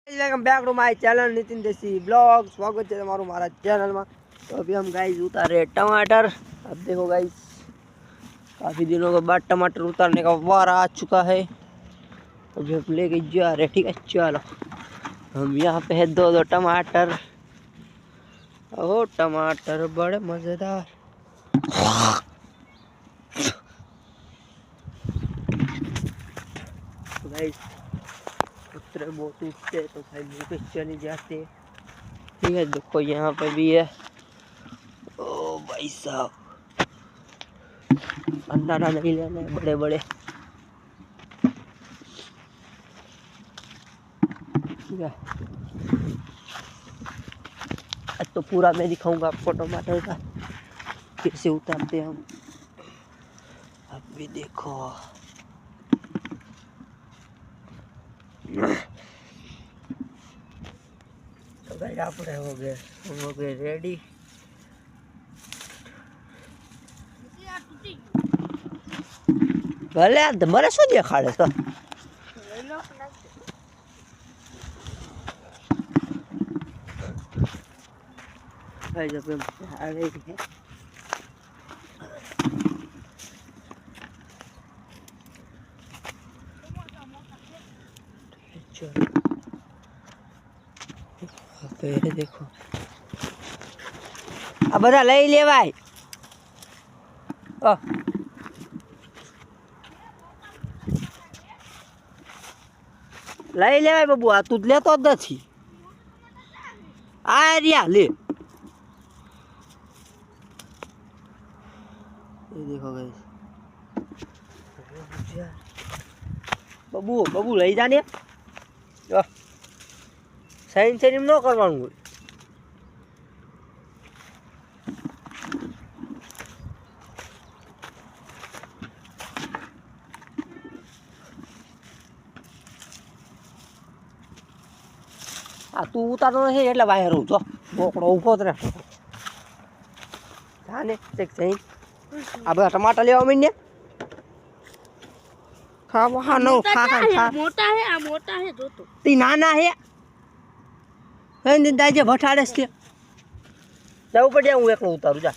Welcome back to my channel Nitin Desi blog. स्वागत है तुम्हारा हमारा चैनल में। तो अभी हम गाइस उतार रहे टमाटर। अब देखो गाइस, काफ़ी दिनों के बाद टमाटर उतारने का वार आ चुका है। अभी हम लेके जा रहे, ठीक है चलो। हम यहाँ पे है दो टमाटर। ओ टमाटर बड़े मज़ेदार। तो गाइस उतरे बहुत उठते तो भाई मुँह पे चले जाते। ठीक है देखो यहाँ पे भी है। ओ भाई साहब अंडा नहीं लेना है, बड़े बड़े। ठीक है आज तो पूरा मैं दिखाऊंगा आपको टमाटर का कैसे उतारते हम। अब भी देखो तो भाई आप हो गए रेडी। भले મને શું દેખાડે તો भाई जब हम आ रहे हैं चलो पहले देखो अब बता लई ले भाई। લઈ લેવાય બાબુ, આ તું લેતો જ નથી। આ રહ્યા લે। ये देखो गाइस बाबू बाबू લઈ જાને। સાઈન સાઈન ન કરવાનું હોય। આ તું ઉતારતો નથી એટલે વાયર હું જો બોકડો ઊભો જ રહે જાને ચેક જઈને। આ બધા ટમાટા લેવા માંડ્યા। ખાવા હા નો ખા ખા મોટા હે, આ મોટા હે જોતો તી નાના હે હે ને દાજે ભઠાડેસ કે જવું પડે। હું એકલો ઉતારું જા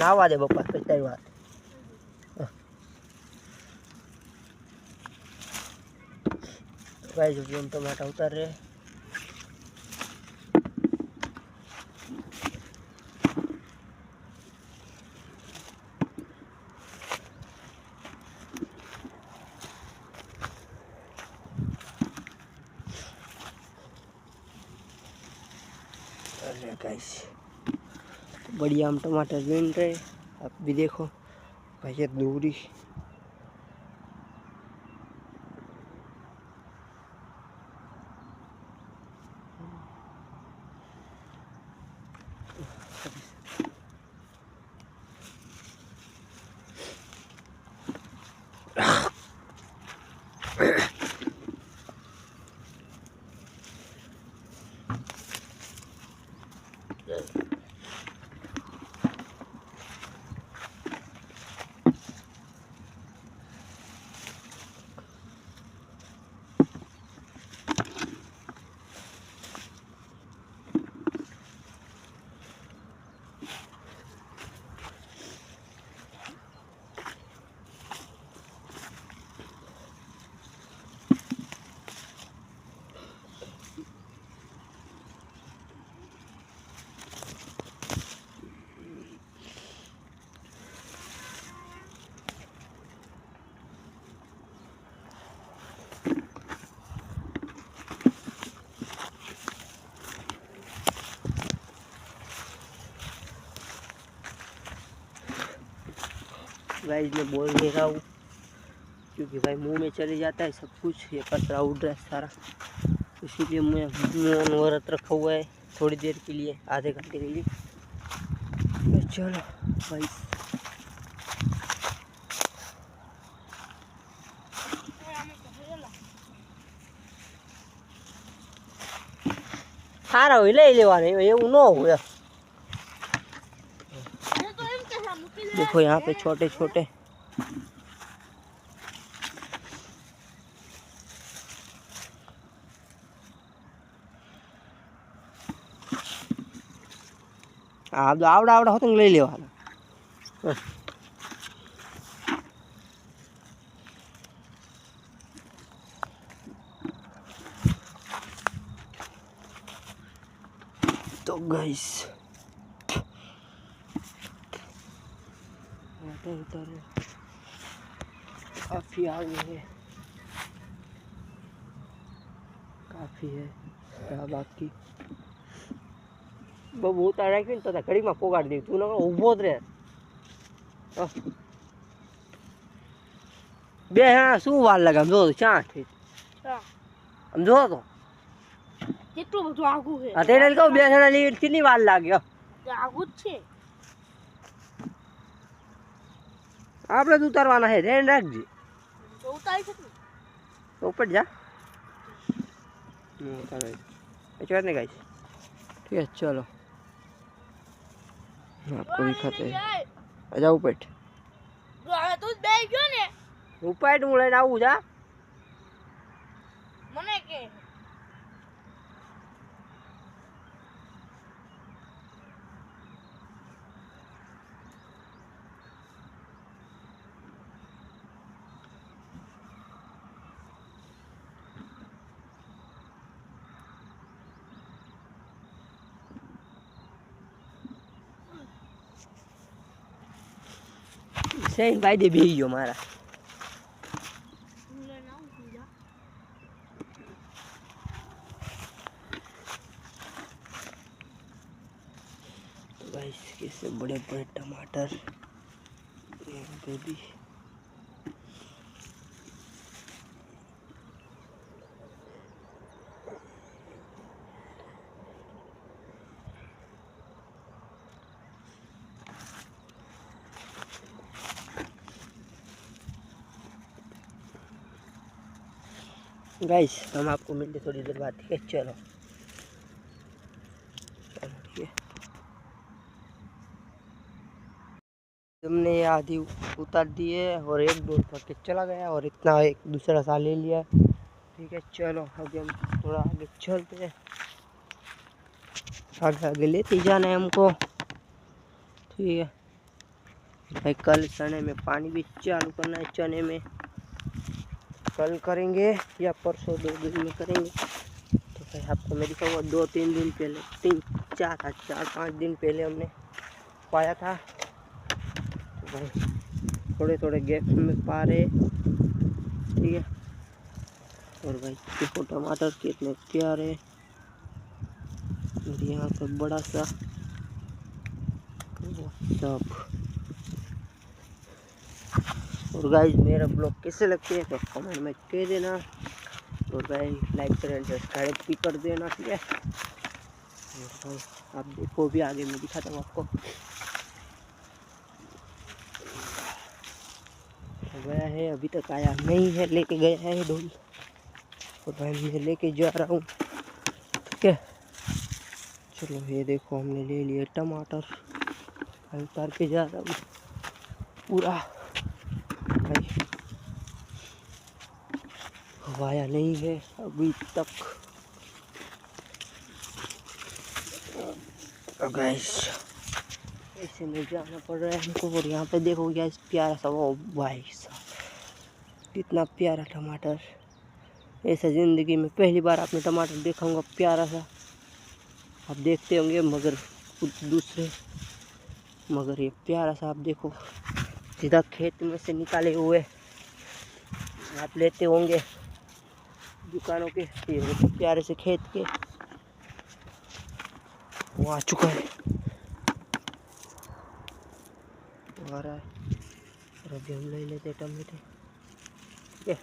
નાવા દે બપ્પા કઈ વાત। गाइस जो हम टमाटर उतार रहे। अरे गाइस बढ़िया हम टमाटर बीन रहे। आप भी देखो भाई ये दूरी गाइस मैं बोल नहीं रहा हूँ क्योंकि भाई मुंह में चले जाता है सब कुछ। ये कचरा उड़ रहा है सारा, इसीलिए मैं मुँह अनवरत रखा हुआ है थोड़ी देर के लिए, आधे घंटे के लिए। तो चलो भाई सारा हो ले लेवा नहीं એવું ન હોય। देखो यहाँ पे छोटे छोटे आप आवड़ा आवड़ा हो तो ले लेवाना। तो गाइस उतर काफी आगे है, काफी है बाकी बहुत आ रहा तो घड़ी में पोगाड़ दी तू ना ऊभो ज रे बे हाँ शू वार लगे आम जो क्या आम जो तो કેટલું બધું આગું છે અત્યારે કહું બે જણા ની કેટલી વાર લાગ્યો આગું જ છે આપણે તો ઉતારવાના છે ધ્યાન રાખજે તો ઉતારી શકું તો ઉપર जा उतारे अच्छा नहीं गाइस ठीक है चलो आपको दिखाते हैं आ जाओ ऊपर તું જ બેસી ગયો ને ऊपर હું લઈને આવું જા મને કે सही भाई दे भी गयो मारा तो गाइस कैसे बड़े बड़े टमाटर पे भी गाइस हम आपको मिलते थोड़ी देर बाद ठीक है चलो ठीक है हमने आधी उतार दी है और एक दो पकड़ के चला गया और इतना एक दूसरा सा ले लिया ठीक है चलो अभी हम थोड़ा आगे चलते हैं आगे आगे लेते जाना है हमको ठीक है भाई कल चने में पानी भी चालू करना है चने में कल करेंगे या परसों 2 दिन में करेंगे तो भाई आपको मैं दिखाऊंगा 2-3 दिन पहले 4-5 दिन पहले हमने पाया था तो भाई थोड़े थोड़े गैप में पा रहे ठीक है और भाई देखो टमाटर कितने प्यारे और यहाँ पे बड़ा सा सब और गाइस मेरा ब्लॉग कैसे लगते हैं तो कमेंट में कह देना और भाई लाइक करें सब्सक्राइब भी कर देना ठीक है और भाई आप देखो भी आगे मैं दिखाता हूँ आपको गया है अभी तक आया नहीं है लेके गया है ढोल और भाई मैं लेके जा रहा हूँ ठीक है चलो ये देखो हमने ले लिए टमाटर उतार के जा रहा हूँ पूरा भाई हवाया नहीं है अभी तक गाइस ऐसे में जाना पड़ रहा है हमको और यहाँ पे देखो गैस प्यारा सा वो भाई साहब कितना प्यारा टमाटर ऐसा ज़िंदगी में पहली बार आपने टमाटर देखा होगा प्यारा सा आप देखते होंगे मगर कुछ दूसरे मगर ये प्यारा सा आप देखो सीधा खेत में से निकाले हुए आप लेते होंगे दुकानों के ये तो प्यारे से खेत के वो आ चुका है आ रहा है और अभी हम ले लेते टमाटर ठीक है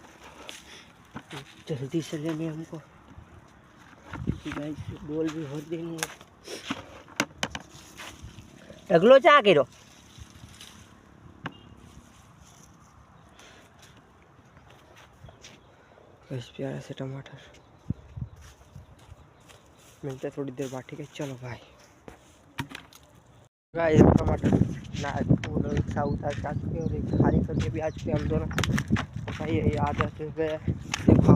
जल्दी से लेने हमको गाइस बोल भी हो देनी है ढगलो चा करो बस प्यारा से टमाटर मिलते थोड़ी देर बाद ठीक है चलो भाई गाइस टमाटर ना पूरा एक सा उतार के आ चुके और एक खाली करके भी आ चुके हम दोनों तो भाई ये आधा तो गया देखो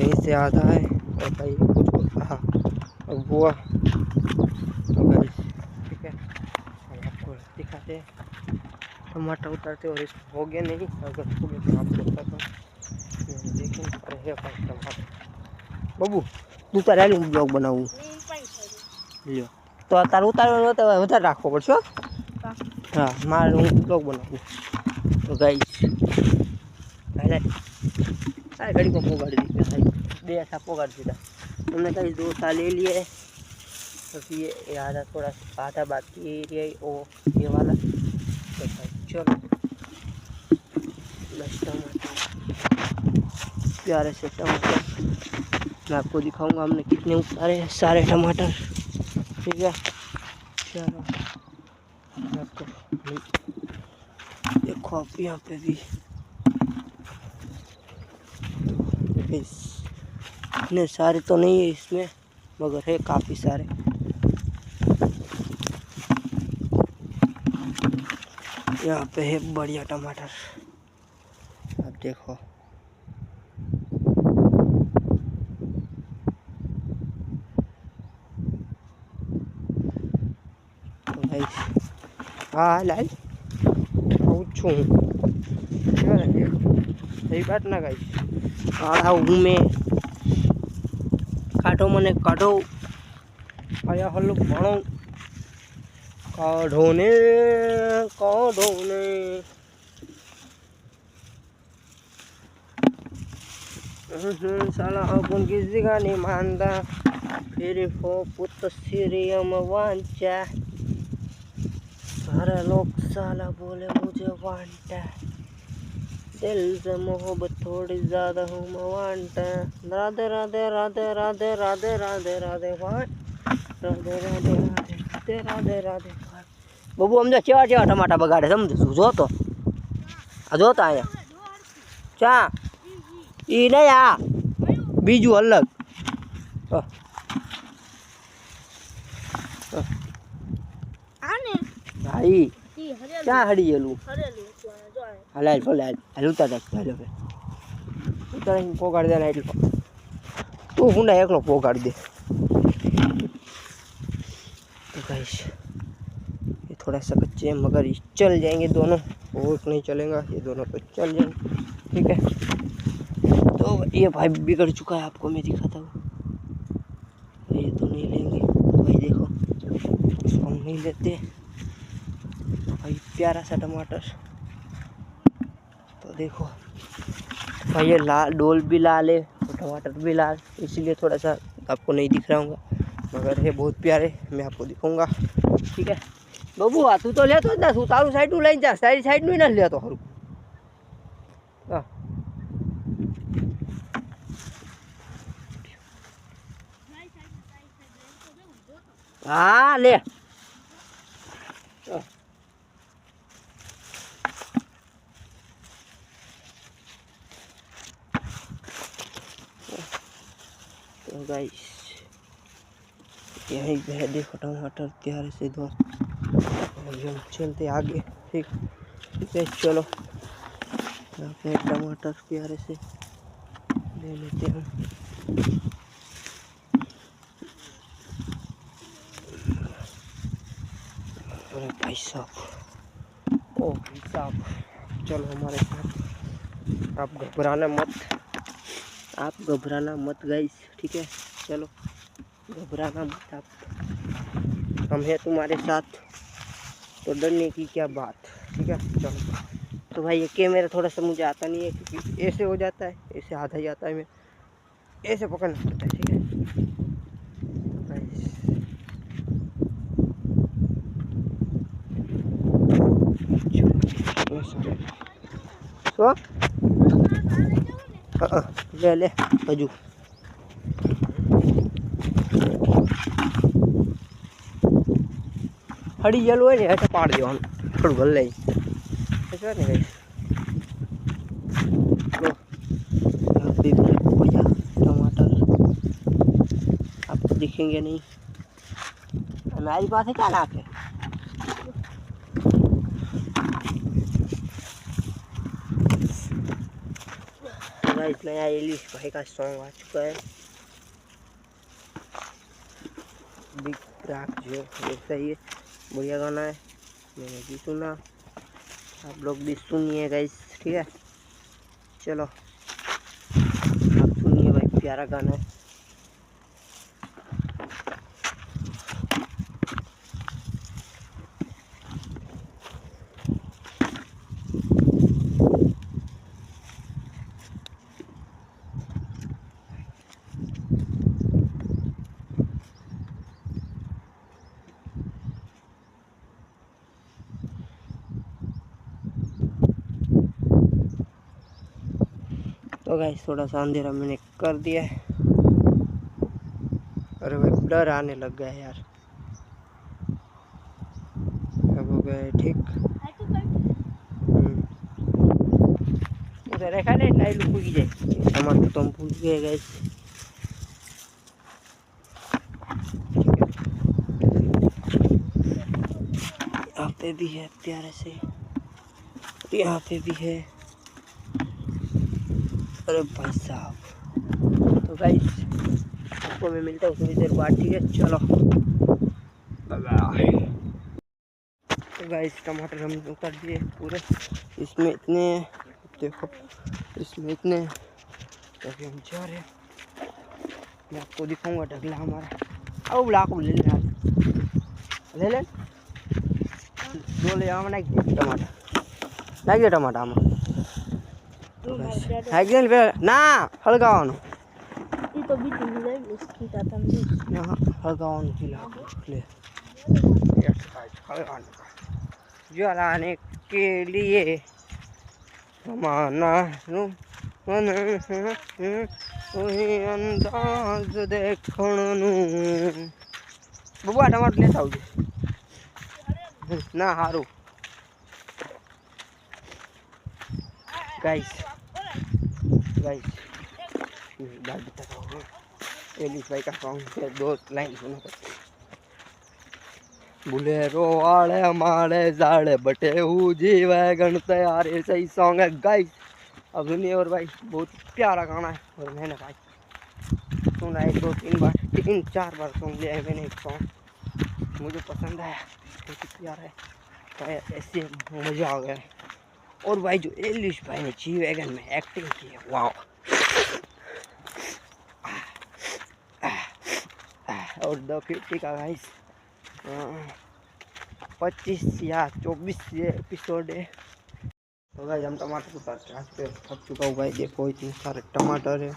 यहीं से आधा है और भाई कुछ हाँ अब वो तो गाइस ठीक है सारे टमाटर उतारते और इसमें हो गया नहीं, अगर हो गया तो आपको बताता हूँ। देखें अरे है भाई टमाटर बाबू તું તારે હાલ હું બ્લોગ બનાવું લ્યો તો તારે ઉતારવાનું હોય તો વધારે રાખવો પડશે હો. હા મારે હું બ્લોગ બનાવું તો ગાઈસ पहले अरे घड़ी को पोगाड़ दी भाई दे ऐसा पोगाड़ दिया हमने कहीं 2 साल ले लिए बस ये आधा थोड़ा आधा बाकी ये ओ ये वाला तो भाई चलो बस टमाटर प्यारे से टमाटर मैं आपको दिखाऊंगा हमने कितने उतारे हैं सारे टमाटर ठीक है चलो मैं आपको देखो आप यहाँ पे भी इतने सारे तो नहीं है इसमें मगर है काफ़ी सारे। यहाँ पे है बढ़िया टमाटर आप देखो तो भाई हाँ लाल पूछूँ सही बात ना गाइस आड़ा हूँ मैं काढ़ो मने काढ़ो आया हलो भणो काढ़ो ने साला अपन किसी का नहीं मानता फिर हो पुत्र सीरियम वांचा सारे लोग साला बोले मुझे वांटा दिल से मोहब्बत थोड़ी ज़्यादा हूँ मैं वांटा राधे राधे राधे राधे राधे राधे राधे वाट राधे राधे राधे राधे राधे बाबू समझो केवा केवा टमाटा बगाड़े समझो जो तो आ जो आया चा ई नहीं आ बीजू अलग आई क्या हड़ी गेलू हलाल फलाल हाल उतार हाल उतार पोगाड़ दे एट तू हुंडा एकलो पोगाड़ दे तो गाइस ये थोड़ा सा कच्चे हैं मगर चल जाएंगे दोनों और नहीं चलेगा ये दोनों तो चल जाएंगे ठीक है। तो ये भाई बिगड़ चुका है आपको मैं दिखाता हूँ ये तो नहीं लेंगे तो भाई देखो इसको हम नहीं लेते भाई प्यारा सा टमाटर तो देखो भाई ये लाल डोल भी लाल है और टमाटर भी लाल इसीलिए थोड़ा सा आपको नहीं दिख रहा हूँ मगर है बहुत प्यारे मैं आपको दिखाऊंगा ठीक है। बाबू आ तू तो लेतो ना तू तारू साइड लई जा साइड નું ન લેતો હરું हाँ ले तो गाइस यही है देखो टमाटर प्यारे से दो हम चलते आगे ठीक है चलो यहाँ पे टमाटर प्यारे से ले लेते हैं अरे भाई साहब ओ भाई साहब चलो हमारे साथ आप घबराना मत गाइस ठीक है चलो घबराना मत आप हम हैं तुम्हारे साथ तो डरने की क्या बात ठीक है चलो। तो भाई ये कैमरा थोड़ा सा मुझे आता नहीं है क्योंकि ऐसे हो जाता है ऐसे हाथ ही आता है मैं ऐसे पकड़ना पड़ता है ठीक है। तो ले ले हजू हड़ी येलो है ऐसा पाड़ दियो हम थोड़ा गल ले ऐसा नहीं गाइस बढ़िया टमाटर आपको दिखेंगे नहीं हमारी पास है क्या नाक है गाइस नया एलिश भाई का सॉन्ग आ चुका है बिग राक जो ऐसा ही बढ़िया गाना है मैंने भी सुना, आप लोग भी सुनिए गाइस, ठीक है। चलो आप सुनिए भाई, प्यारा गाना है। तो गाइस थोड़ा सा अंधेरा मैंने कर दिया है। अरे भाई डर आने लग गया है यार। अब हो गया है ठीक। उधर रेखा नहीं टाइल फूक जाए, हमारे तो हम फूक गए गाइस। यहाँ पे भी है प्यारे से, यहाँ पे भी है। अरे भाई साहब, तो गाइस आपको मैं मिलता हूँ थोड़ी देर बाद, ठीक है। चलो बाय। तो गाइस टमाटर हम उतर दिए पूरे, इसमें इतने देखो, इसमें इतने, तो अभी हम जा रहे हैं। मैं आपको दिखाऊंगा ढगला हमारा। अब लाख ले ले दो ले आम नाख दे टमाटर, नाख दे टमाटर आम ના હળગાવાનું, એ તો બીજી મિલાઈ મુશ્કેલ તમને હળગાવાનું લે जलाने के लिए समाना अंदाज देखणनु बबुआ टमाटर लेता आवજો ना हारू गाइस गाइस बात बताता हूँ। एलिस भाई का सॉन्ग है, दो लाइन सुनो। बुलेरो वाले हमारे जाड़े बटे जी वैगन तैयार, ऐसा ही सॉन्ग है गाइस। अब सुनिए, और भाई बहुत प्यारा गाना है, और मैंने भाई सुना है 2-3 बार, 3-4 बार सुन लिया है मैंने एक सॉन्ग, मुझे पसंद आया, बहुत ही प्यारा है भाई, ऐसे मज़ा आ गया। और भाई जो एलिश भाई ने जी वैगन में एक्टिंग की है, वाह। और 250 का गाइस 25 या 24 ये एपिसोड है। तो गाइस हम टमाटर उतारते आज पे थक चुका हूँ भाई, देखो इतने सारे टमाटर है।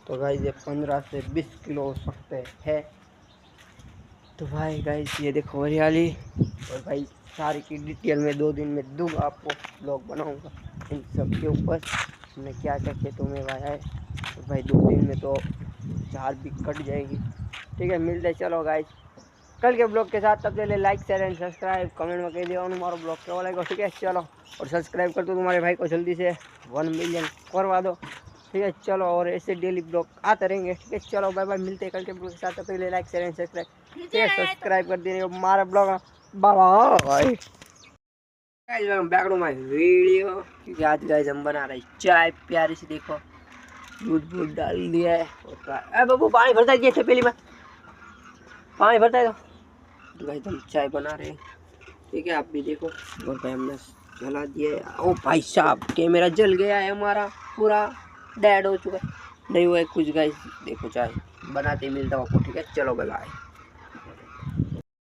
तो गाइस ये 15 से 20 किलो हो सकते हैं। तो भाई गाइस ये देखो हरियाली, और भाई सारी की डिटेल में 2 दिन में दूंगा आपको, ब्लॉग बनाऊंगा इन सब के ऊपर, हमने क्या क्या खेतों में वाया है। तो भाई 2 दिन में तो 4 भी कट जाएगी, ठीक है। मिलते हैं चलो गाइस कल के ब्लॉग के साथ, तब पहले like share and subscribe comment में कह दिया हमारा ब्लॉग क्या लगेगा, ठीक है। चलो और सब्सक्राइब कर दो तुम्हारे भाई को, जल्दी से 1 मिलियन करवा दो, ठीक है। चलो और ऐसे डेली ब्लॉग आते रहेंगे, ठीक है। चलो बाय बाय, मिलते हैं कल के ब्लॉग के साथ, तब पहले लाइक शेयर एंड सब्सक्राइब, ठीक है, सब्सक्राइब कर दीजिए हमारा ब्लॉग। बाय बैकग्राउंड में वीडियो, क्योंकि आज गाइस हम बना रहे चाय प्यारी सी, देखो दूध डाल दिया है। और बाबू पानी भरता है तपेली में, पानी भरता है तो भाई हम चाय बना रहे हैं, ठीक है। आप भी देखो, और भाई हमने जला दिया है। ओ भाई साहब कैमरा जल गया है हमारा, पूरा डेड हो चुका है, नहीं हुआ है कुछ गाइस। देखो चाय बनाते मिलता हूँ आपको, ठीक है। चलो बाय बाय।